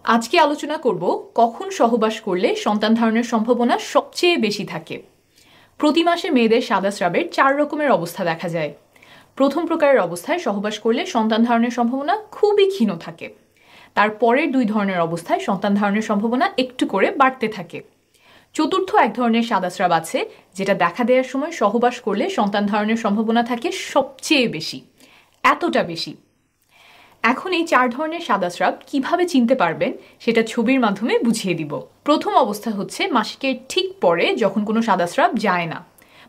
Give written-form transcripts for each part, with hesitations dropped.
আজকে আলোচনা করব কখন সহবাস করলে সন্তান ধারণের সম্ভাবনা সবচেয়ে বেশি থাকে। প্রতি মাসে মেয়েদের সাদা স্রাবের 4 রকমের অবস্থা দেখা যায়। প্রথম প্রকারের অবস্থায় সহবাস করলে সন্তান ধারণের সম্ভাবনা খুবই ক্ষীণ থাকে। তার পরের 2 ধরনের অবস্থায় সন্তান ধারণের সম্ভাবনা একটু করে বাড়তে থাকে। চতুর্থ এক ধরনের সাদা স্রাব আছে যেটা দেখা দেওয়ার সময় সহবাস করলে সন্তান ধারণের সম্ভাবনা থাকে সবচেয়ে বেশি, এতটা বেশি। এখন এই 4 ধরনের সাদা স্রাব কিভাবে চিনতে পারবেন সেটা ছবির মাধ্যমে বুঝিয়ে দিব। প্রথম অবস্থা হচ্ছে মাসিকের ঠিক পরে যখন কোনো সাদা স্রাব যায় না,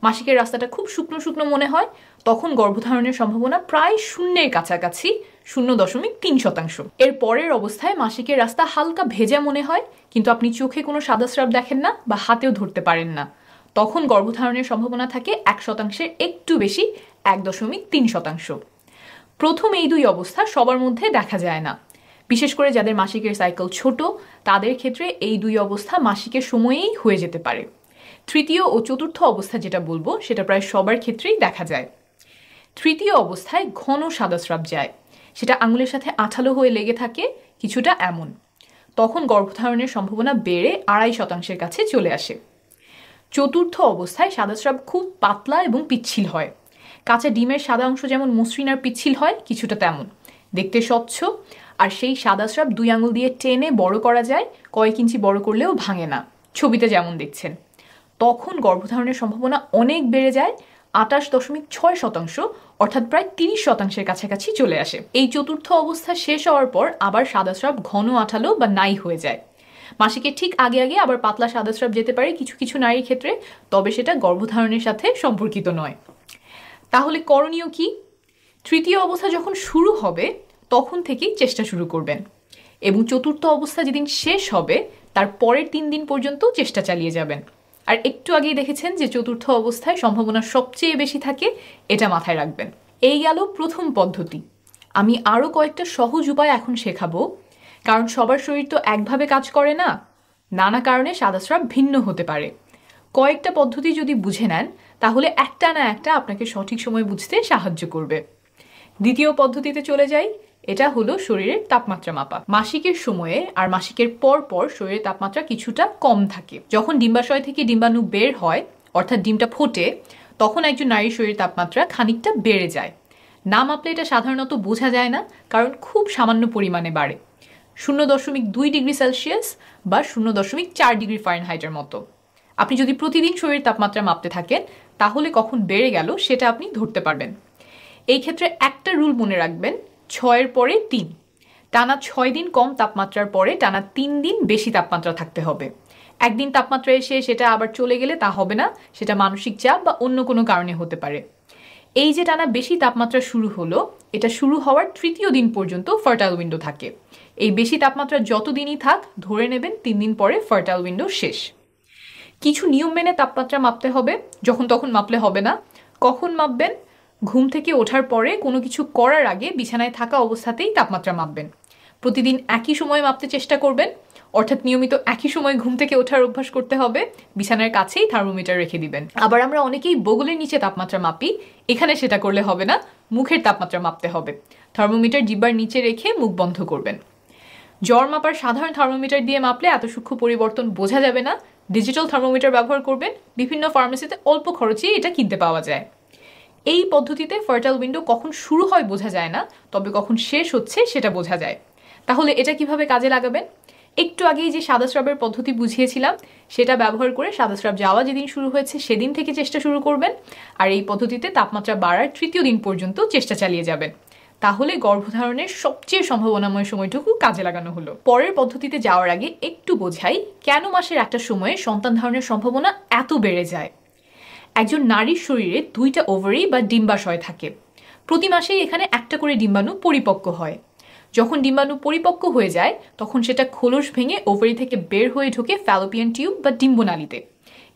মাসিকের রাস্তাটা খুব শুকনো শুকনো মনে হয়, তখন গর্ভধারণের সম্ভাবনা প্রায় শূন্যের কাছাকাছি, 0.3%। এর পরের অবস্থায় মাসিকের রাস্তা হালকা ভেজা মনে হয়, কিন্তু আপনি চোখে কোনো সাদা স্রাব দেখেন না বা হাতেও ধরতে পারেন না, তখন গর্ভধারণের সম্ভাবনা থাকে 1%-এর একটু বেশি, 1.3%। প্রথম এই 2 অবস্থা সবার মধ্যে দেখা যায় না, বিশেষ করে যাদের মাসিকের সাইকেল ছোট তাদের ক্ষেত্রে এই 2 অবস্থা মাসিকের সময়েই হয়ে যেতে পারে। তৃতীয় ও চতুর্থ অবস্থা যেটা বলবো সেটা প্রায় সবার ক্ষেত্রেই দেখা যায়। তৃতীয় অবস্থায় ঘন সাদা স্রাব যায়, সেটা আঙুলের সাথে আঠালো হয়ে লেগে থাকে, কিছুটা এমন। তখন গর্ভধারণের সম্ভাবনা বেড়ে 2.5%-এর কাছে চলে আসে। চতুর্থ অবস্থায় সাদা স্রাব খুব পাতলা এবং পিচ্ছিল হয়, কাঁচা ডিমের সাদা অংশ যেমন মসৃণ আর পিচ্ছিল হয় কিছুটা তেমন, দেখতে স্বচ্ছ। আর সেই সাদা স্রাব 2 আঙুল দিয়ে টেনে বড় করা যায়, কয়েক ইঞ্চি বড় করলেও ভাঙে না, ছবিতে যেমন দেখছেন। তখন গর্ভধারণের সম্ভাবনা অনেক বেড়ে যায়, 28.6%, অর্থাৎ প্রায় 30%-এর কাছাকাছি চলে আসে। এই চতুর্থ অবস্থা শেষ হওয়ার পর আবার সাদা স্রাব ঘন আঠালো বা নাই হয়ে যায়। মাসিকের ঠিক আগে আগে আবার পাতলা সাদা স্রাব যেতে পারে কিছু কিছু নারীর ক্ষেত্রে, তবে সেটা গর্ভধারণের সাথে সম্পর্কিত নয়। তাহলে করণীয় কি? তৃতীয় অবস্থা যখন শুরু হবে তখন থেকেই চেষ্টা শুরু করবেন, এবং চতুর্থ অবস্থা যেদিন শেষ হবে তার পরের 3 দিন পর্যন্ত চেষ্টা চালিয়ে যাবেন। আর একটু আগেই দেখেছেন যে চতুর্থ অবস্থায় সম্ভাবনা সবচেয়ে বেশি থাকে, এটা মাথায় রাখবেন। এই গেল প্রথম পদ্ধতি। আমি আরও কয়েকটা সহজ উপায় এখন শেখাবো, কারণ সবার শরীর তো একভাবে কাজ করে না, নানা কারণে সাদা স্রাব ভিন্ন হতে পারে। কয়েকটা পদ্ধতি যদি বুঝে নেন তাহলে একটা না একটা আপনাকে সঠিক সময় বুঝতে সাহায্য করবে। দ্বিতীয় পদ্ধতিতে চলে যাই, এটা হলো শরীরের তাপমাত্রা মাপা। মাসিকের সময়ে আর মাসিকের পর পর শরীরের তাপমাত্রা কিছুটা কম থাকে। যখন ডিম্বাশয় থেকে ডিম্বাণু বের হয়, অর্থাৎ ডিমটা ফোটে, তখন একজন নারীর শরীরের তাপমাত্রা খানিকটা বেড়ে যায়। না মাপলে এটা সাধারণত বোঝা যায় না, কারণ খুব সামান্য পরিমাণে বাড়ে, 0.2 ডিগ্রি সেলসিয়াস বা 0.4 ডিগ্রি ফারেনহাইটের মতো। আপনি যদি প্রতিদিন শরীরের তাপমাত্রা মাপতে থাকেন তাহলে কখন বেড়ে গেল সেটা আপনি ধরতে পারবেন। এই ক্ষেত্রে একটা রুল মনে রাখবেন, 6-এর পরে 3, টানা 6 দিন কম তাপমাত্রার পরে টানা 3 দিন বেশি তাপমাত্রা থাকতে হবে। একদিন তাপমাত্রা এসে সেটা আবার চলে গেলে তা হবে না, সেটা মানসিক চাপ বা অন্য কোনো কারণে হতে পারে। এই যে টানা বেশি তাপমাত্রা শুরু হলো, এটা শুরু হওয়ার 3য় দিন পর্যন্ত ফার্টাইল উইন্ডো থাকে। এই বেশি তাপমাত্রা যত দিনই থাক ধরে নেবেন 3 দিন পরে ফার্টাইল উইন্ডো শেষ। কিছু নিয়ম মেনে তাপমাত্রা মাপতে হবে, যখন তখন মাপলে হবে না। কখন মাপবেন? ঘুম থেকে ওঠার পরে কোনো কিছু করার আগে বিছানায় থাকা অবস্থাতেই তাপমাত্রা মাপবেন। প্রতিদিন একই সময় মাপতে চেষ্টা করবেন, অর্থাৎ নিয়মিত একই সময় ঘুম থেকে ওঠার অভ্যাস করতে হবে, বিছানার কাছেই থার্মোমিটার রেখে দিবেন। আবার আমরা অনেকেই বগলের নিচে তাপমাত্রা মাপি, এখানে সেটা করলে হবে না, মুখের তাপমাত্রা মাপতে হবে। থার্মোমিটার জিহ্বার নিচে রেখে মুখ বন্ধ করবেন। জ্বর মাপার সাধারণ থার্মোমিটার দিয়ে মাপলে এত সূক্ষ্ম পরিবর্তন বোঝা যাবে না, ডিজিটাল থার্মোমিটার ব্যবহার করবেন। বিভিন্ন ফার্মেসিতে অল্প খরচেই এটা কিনতে পাওয়া যায়। এই পদ্ধতিতে ফার্টাইল উইন্ডো কখন শুরু হয় বোঝা যায় না, তবে কখন শেষ হচ্ছে সেটা বোঝা যায়। তাহলে এটা কিভাবে কাজে লাগাবেন? একটু আগেই যে সাদা স্রাবের পদ্ধতি বুঝিয়েছিলাম সেটা ব্যবহার করে সাদা স্রাব যাওয়া যেদিন শুরু হয়েছে সেদিন থেকে চেষ্টা শুরু করবেন, আর এই পদ্ধতিতে তাপমাত্রা বাড়ার 3য় দিন পর্যন্ত চেষ্টা চালিয়ে যাবেন। তাহলে গর্ভধারণের সবচেয়ে সম্ভাবনাময় সময়টুকু কাজে লাগানো হলো। পরের পদ্ধতিতে যাওয়ার আগে একটু বোঝাই কেন মাসের একটা সময়ে সন্তান ধারণের সম্ভাবনা এত বেড়ে যায়। একজন নারীর শরীরে 2টা ওভারি বা ডিম্বাশয় থাকে। প্রতি মাসেই এখানে একটা করে ডিম্বাণু পরিপক্ক হয়। যখন ডিম্বাণু পরিপক্ক হয়ে যায় তখন সেটা খোলস ভেঙে ওভারি থেকে বের হয়ে ঢোকে ফ্যালোপিয়ান টিউব বা ডিম্বনালীতে।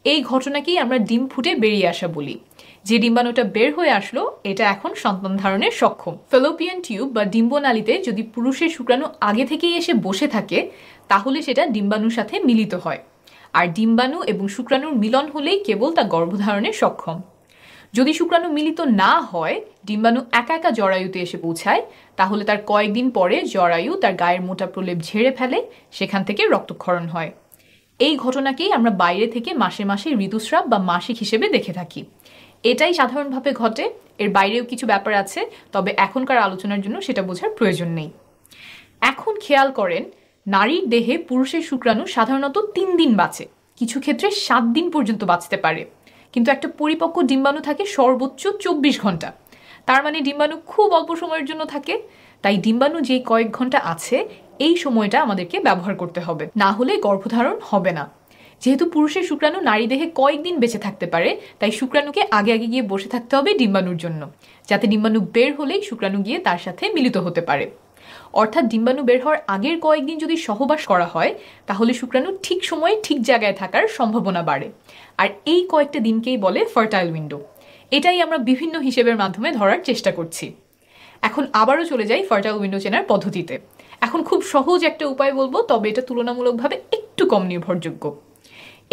এই ঘটনাকেই আমরা ডিম ফুটে বেরিয়ে আসা বলি। যে ডিম্বাণুটা বের হয়ে আসলো এটা এখন সন্তান ধারণের সক্ষম। ফ্যালোপিয়ান টিউব বা ডিম্বনালীতে যদি পুরুষের শুক্রাণু আগে থেকেই এসে বসে থাকে তাহলে সেটা ডিম্বাণুর সাথে মিলিত হয়, আর ডিম্বাণু এবং শুক্রাণুর মিলন হলেই কেবল তা গর্ভধারণে সক্ষম। যদি শুক্রাণু মিলিত না হয়, ডিম্বাণু একা একা জরায়ুতে এসে পৌঁছায়, তাহলে তার কয়েকদিন পরে জরায়ু তার গায়ের মোটা প্রলেপ ঝেড়ে ফেলে, সেখান থেকে রক্তক্ষরণ হয়। এই ঘটনাকেই আমরা বাইরে থেকে মাসে মাসে ঋতুস্রাব বা মাসিক হিসেবে দেখে থাকি। এটাই সাধারণভাবে ঘটে, এর বাইরেও কিছু ব্যাপার আছে, তবে এখনকার আলোচনার জন্য সেটা বোঝার প্রয়োজন নেই। এখন খেয়াল করেন, নারীর দেহে পুরুষের শুক্রাণু সাধারণত 3 দিন বাঁচে, কিছু ক্ষেত্রে 7 দিন পর্যন্ত বাঁচতে পারে, কিন্তু একটা পরিপক্ক ডিম্বাণু থাকে সর্বোচ্চ 24 ঘন্টা। তার মানে ডিম্বাণু খুব অল্প সময়ের জন্য থাকে। তাই ডিম্বাণু যে কয়েক ঘন্টা আছে এই সময়টা আমাদেরকে ব্যবহার করতে হবে, না হলে গর্ভধারণ হবে না। যেহেতু পুরুষের শুক্রাণু নারী দেহে কয়েকদিন বেঁচে থাকতে পারে, তাই শুক্রাণুকে আগে আগে গিয়ে বসে থাকতে হবে ডিম্বাণুর জন্য, যাতে ডিম্বাণু বের হলেই শুক্রাণু গিয়ে তার সাথে মিলিত হতে পারে। অর্থাৎ ডিম্বাণু বের হওয়ার আগের কয়েকদিন যদি সহবাস করা হয়, তাহলে শুক্রাণু ঠিক সময়ে ঠিক জায়গায় থাকার সম্ভাবনা বাড়ে। আর এই কয়েকটা দিনকেই বলে ফার্টাইল উইন্ডো। এটাই আমরা বিভিন্ন হিসেবের মাধ্যমে ধরার চেষ্টা করছি। এখন আবারও চলে যাই ফার্টাইল উইন্ডো চেনার পদ্ধতিতে। এখন খুব সহজ একটা উপায় বলবো, তবে এটা তুলনামূলকভাবে একটু কম নির্ভরযোগ্য।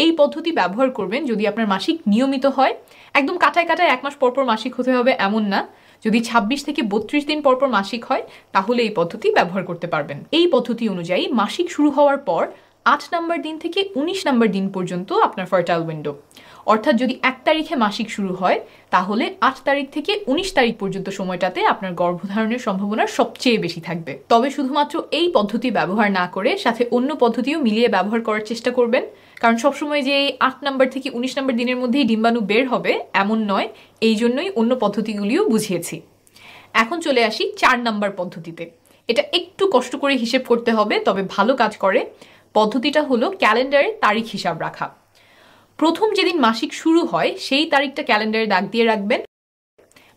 এই পদ্ধতি ব্যবহার করবেন যদি আপনার মাসিক নিয়মিত হয়। একদম কাটায় কাটায় 1 মাস পরপর মাসিক হতে হবে এমন না। যদি 26 থেকে 32 দিন পরপর মাসিক হয়, তাহলে এই পদ্ধতি ব্যবহার করতে পারবেন। এই পদ্ধতি অনুযায়ী মাসিক শুরু হওয়ার পর 8 নম্বর দিন থেকে 19 নম্বর দিন পর্যন্ত আপনার ফার্টাইল উইন্ডো। অর্থাৎ যদি 1 তারিখে মাসিক শুরু হয়, তাহলে 8 তারিখ থেকে 19 তারিখ পর্যন্ত সময়টাতে আপনার গর্ভধারণের সম্ভাবনা সবচেয়ে বেশি থাকবে। তবে শুধুমাত্র এই পদ্ধতি ব্যবহার না করে সাথে অন্য পদ্ধতিও মিলিয়ে ব্যবহার করার চেষ্টা করবেন, কারণ সবসময় যে এই 8 নম্বর থেকে 19 নম্বর দিনের মধ্যেই ডিম্বাণু বের হবে এমন নয়। এই জন্যই অন্য পদ্ধতিগুলিও বুঝিয়েছি। এখন চলে আসি 4 নম্বর পদ্ধতিতে। এটা একটু কষ্ট করে হিসেব করতে হবে, তবে ভালো কাজ করে। পদ্ধতিটা হলো ক্যালেন্ডারে তারিখ হিসাব রাখা। প্রথম যেদিন মাসিক শুরু হয় সেই তারিখটা ক্যালেন্ডারে দাগ দিয়ে রাখবেন।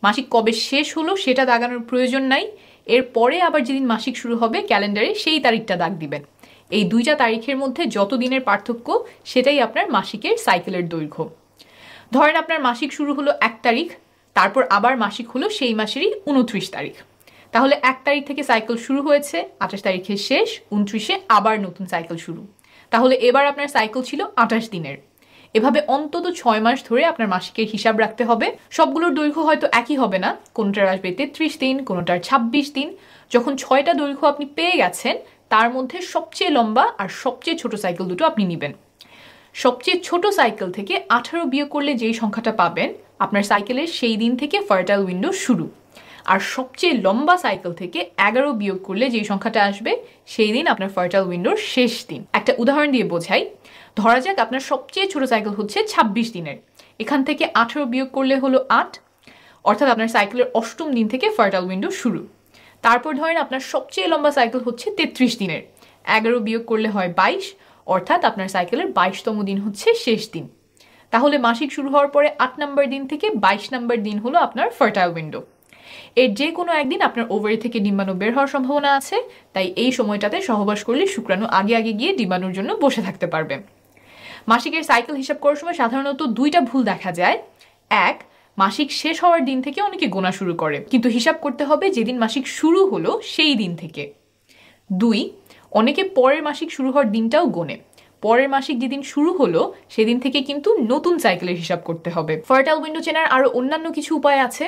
মাসিক কবে শেষ হলো সেটা দাগানোর প্রয়োজন নাই। এরপরে আবার যেদিন মাসিক শুরু হবে ক্যালেন্ডারে সেই তারিখটা দাগ দিবেন। এই 2টা তারিখের মধ্যে যত দিনের পার্থক্য সেটাই আপনার মাসিকের সাইকেলের দৈর্ঘ্য। ধরেন আপনার মাসিক শুরু হলো 1 তারিখ, তারপর আবার মাসিক হলো সেই মাসেরই 29 তারিখ। তাহলে 1 তারিখ থেকে সাইকেল শুরু হয়েছে, 28 তারিখে শেষ, 29-এ আবার নতুন সাইকেল শুরু। তাহলে এবার আপনার সাইকেল ছিল 28 দিনের। এভাবে অন্তত 6 মাস ধরে আপনার মাসিকের হিসাব রাখতে হবে। সবগুলোর দৈর্ঘ্য হয়তো একই হবে না, কোনোটার আসবে 33 দিন, কোনোটার 26 দিন। যখন 6টা দৈর্ঘ্য আপনি পেয়ে গেছেন, তার মধ্যে সবচেয়ে লম্বা আর সবচেয়ে ছোট সাইকেল দুটো আপনি নেবেন। সবচেয়ে ছোট সাইকেল থেকে 18 বিয়োগ করলে যেই সংখ্যাটা পাবেন, আপনার সাইকেলের সেই দিন থেকে ফার্টাইল উইন্ডো শুরু। আর সবচেয়ে লম্বা সাইকেল থেকে 11 বিয়োগ করলে যেই সংখ্যাটা আসবে, সেই দিন আপনার ফার্টাইল উইন্ডোর শেষ দিন। একটা উদাহরণ দিয়ে বোঝাই। ধরা যাক আপনার সবচেয়ে ছোট সাইকেল হচ্ছে 26 দিনের। এখান থেকে 18 বিয়োগ করলে হলো 8, অর্থাৎ আপনার সাইকেলের 8ম দিন থেকে ফার্টাইল উইন্ডো শুরু। তারপর ধরেন আপনার সবচেয়ে লম্বা সাইকেল হচ্ছে 33 দিনের। 11 বিয়োগ করলে হয় 22, অর্থাৎ আপনার সাইকেলের 22তম দিন হচ্ছে শেষ দিন। তাহলে মাসিক শুরু হওয়ার পরে 8 নম্বর দিন থেকে 22 নম্বর দিন হলো আপনার ফার্টাইল উইন্ডো। এর যে কোনো একদিন আপনার ওভারি থেকে ডিম্বাণু বের হওয়ার সম্ভাবনা আছে, তাই এই সময়টাতে সহবাস করলে শুক্রাণু আগে আগে গিয়ে ডিম্বাণুর জন্য বসে থাকতে পারবে। মাসিকের সাইকেল হিসাব করার সময় সাধারণত 2টা ভুল দেখা যায়। 1, মাসিক শেষ হওয়ার দিন থেকে অনেকে গোনা শুরু করে, কিন্তু হিসাব করতে হবে যেদিন মাসিক শুরু হলো সেই দিন থেকে। 2, অনেকে পরের মাসিক শুরু হওয়ার দিনটাও গোনে। পরের মাসিক যেদিন শুরু হলো সেদিন থেকে কিন্তু নতুন সাইকেলের হিসাব করতে হবে। ফার্টাইল উইন্ডো চেনার আরো অন্যান্য কিছু উপায় আছে।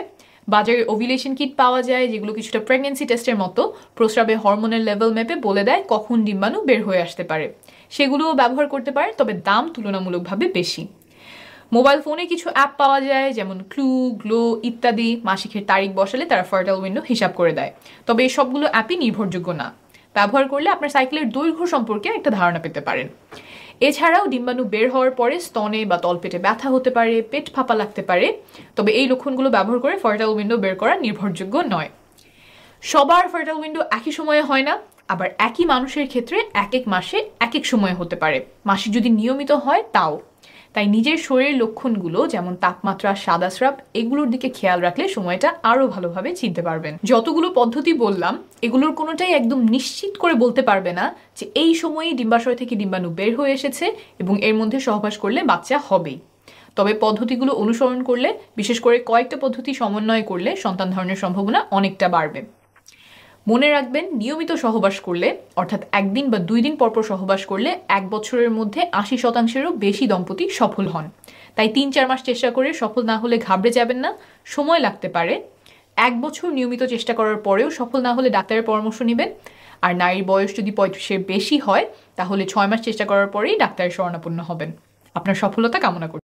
বাজারে ওভিলেশন কিট পাওয়া যায়, যেগুলো কিছুটা প্রেগন্যান্সি টেস্টের মতো প্রস্রাবে হরমোনের লেভেল মেপে বলে দেয় কখন ডিম্বাণু বের হয়ে আসতে পারে। সেগুলোও ব্যবহার করতে পারেন, তবে দাম তুলনামূলকভাবে বেশি। মোবাইল ফোনে কিছু অ্যাপ পাওয়া যায়, যেমন ক্লু, গ্লো ইত্যাদি। মাসিকের তারিখ বসালে তারা ফার্টাইল উইন্ডো হিসাব করে দেয়, তবে এই সবগুলো অ্যাপই নির্ভরযোগ্য না। ব্যবহার করলে আপনার সাইকেলের দৈর্ঘ্য সম্পর্কে একটা ধারণা পেতে পারেন। এছাড়াও ডিম্বাণু বের হওয়ার পরে স্তনে বা তলপেটে ব্যথা হতে পারে, পেট ফাঁপা লাগতে পারে, তবে এই লক্ষণগুলো ব্যবহার করে ফার্টাইল উইন্ডো বের করা নির্ভরযোগ্য নয়। সবার ফার্টাইল উইন্ডো একই সময়ে হয় না, আবার একই মানুষের ক্ষেত্রে এক এক মাসে এক এক সময় হতে পারে। মাসিক যদি নিয়মিত হয় তাও। তাই নিজের শরীরের লক্ষণগুলো যেমন তাপমাত্রা, সাদা স্রাব, এগুলোর দিকে খেয়াল রাখলে সময়টা আরো ভালোভাবে চিনতে পারবেন। যতগুলো পদ্ধতি বললাম, এগুলোর কোনোটাই একদম নিশ্চিত করে বলতে পারবে না যে এই সময়েই ডিম্বাশয় থেকে ডিম্বাণু বের হয়ে এসেছে এবং এর মধ্যে সহবাস করলে বাচ্চা হবেই। তবে পদ্ধতিগুলো অনুসরণ করলে, বিশেষ করে কয়েকটা পদ্ধতি সমন্বয় করলে সন্তান ধারণের সম্ভাবনা অনেকটা বাড়বে। মনে রাখবেন, নিয়মিত সহবাস করলে, অর্থাৎ 1 দিন বা 2 দিন পরপর সহবাস করলে 1 বছরের মধ্যে 80%-এরও বেশি দম্পতি সফল হন। তাই 3-4 মাস চেষ্টা করে সফল না হলে ঘাবড়ে যাবেন না, সময় লাগতে পারে। 1 বছর নিয়মিত চেষ্টা করার পরেও সফল না হলে ডাক্তারের পরামর্শ নেবেন। আর নারীর বয়স যদি 35-এর বেশি হয় তাহলে 6 মাস চেষ্টা করার পরেই ডাক্তারের শরণাপন্ন হবেন। আপনার সফলতা কামনা করছি।